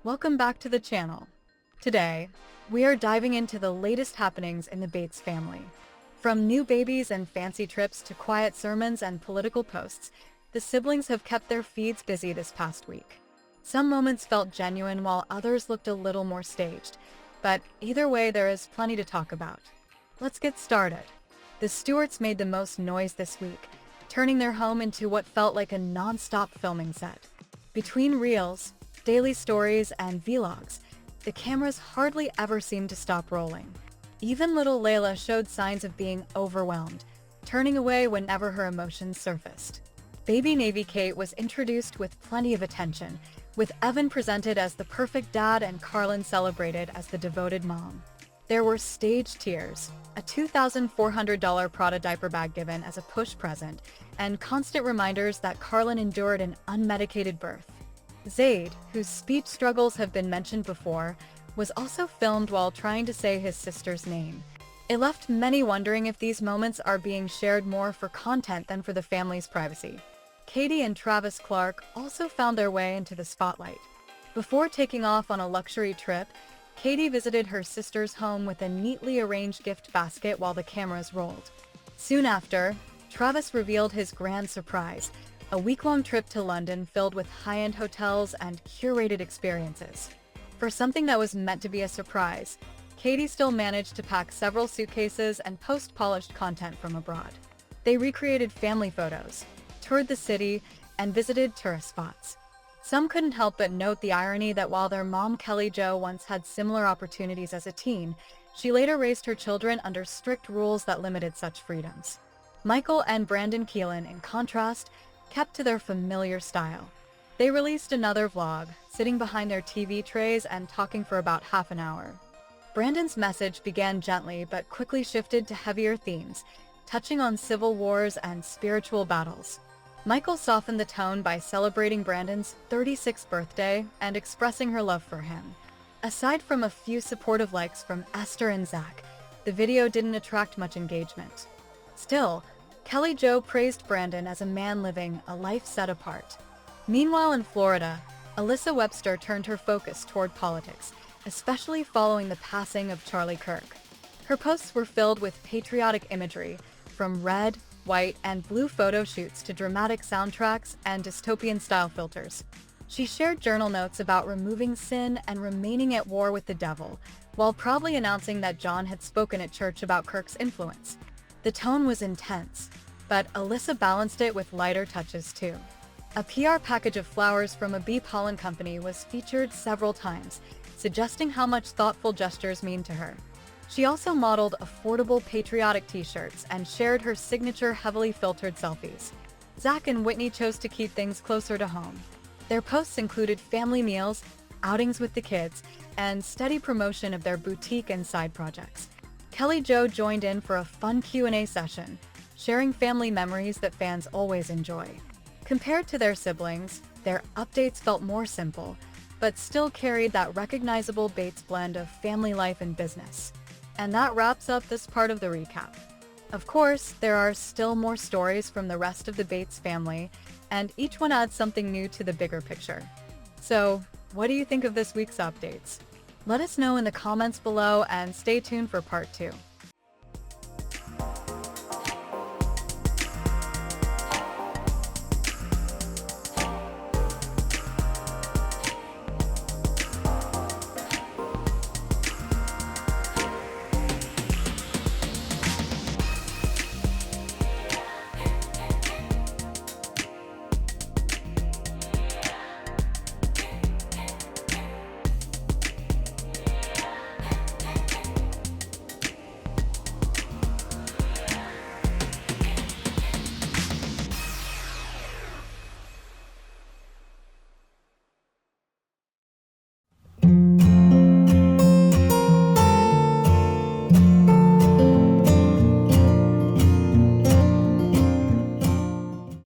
Welcome back to the channel. Today, we are diving into the latest happenings in the Bates family. From new babies and fancy trips to quiet sermons and political posts, the siblings have kept their feeds busy this past week. Some moments felt genuine while others looked a little more staged, but either way there is plenty to talk about. Let's get started. The Stewarts made the most noise this week, turning their home into what felt like a non-stop filming set. Between reels, daily stories, and vlogs, the cameras hardly ever seemed to stop rolling. Even little Layla showed signs of being overwhelmed, turning away whenever her emotions surfaced. Baby Navy Kate was introduced with plenty of attention, with Evan presented as the perfect dad and Carlin celebrated as the devoted mom. There were staged tears, a $2,400 Prada diaper bag given as a push present, and constant reminders that Carlin endured an unmedicated birth. Zaid, whose speech struggles have been mentioned before, was also filmed while trying to say his sister's name. It left many wondering if these moments are being shared more for content than for the family's privacy. Katie and Travis Clark also found their way into the spotlight. Before taking off on a luxury trip, Katie visited her sister's home with a neatly arranged gift basket while the cameras rolled. Soon after, Travis revealed his grand surprise, a week-long trip to London filled with high-end hotels and curated experiences. For something that was meant to be a surprise, Katie still managed to pack several suitcases and post polished content from abroad. They recreated family photos, toured the city, and visited tourist spots. Some couldn't help but note the irony that while their mom Kelly Jo once had similar opportunities as a teen, she later raised her children under strict rules that limited such freedoms. Michael and Brandon Keilen, in contrast, kept to their familiar style. They released another vlog, sitting behind their TV trays and talking for about half an hour. Brandon's message began gently but quickly shifted to heavier themes, touching on civil wars and spiritual battles. Michael softened the tone by celebrating Brandon's 36th birthday and expressing her love for him. Aside from a few supportive likes from Esther and Zach, the video didn't attract much engagement. Still, Kelly Jo praised Brandon as a man living a life set apart. Meanwhile in Florida, Alyssa Webster turned her focus toward politics, especially following the passing of Charlie Kirk. Her posts were filled with patriotic imagery, from red, white, and blue photo shoots to dramatic soundtracks and dystopian-style filters. She shared journal notes about removing sin and remaining at war with the devil, while proudly announcing that John had spoken at church about Kirk's influence. The tone was intense, but Alyssa balanced it with lighter touches too. A PR package of flowers from a bee pollen company was featured several times, suggesting how much thoughtful gestures mean to her. She also modeled affordable patriotic t-shirts and shared her signature heavily filtered selfies. Zach and Whitney chose to keep things closer to home. Their posts included family meals, outings with the kids, and steady promotion of their boutique and side projects. Kelly Jo joined in for a fun Q&A session, sharing family memories that fans always enjoy. Compared to their siblings, their updates felt more simple, but still carried that recognizable Bates blend of family life and business. And that wraps up this part of the recap. Of course, there are still more stories from the rest of the Bates family, and each one adds something new to the bigger picture. So, what do you think of this week's updates? Let us know in the comments below and stay tuned for part 2.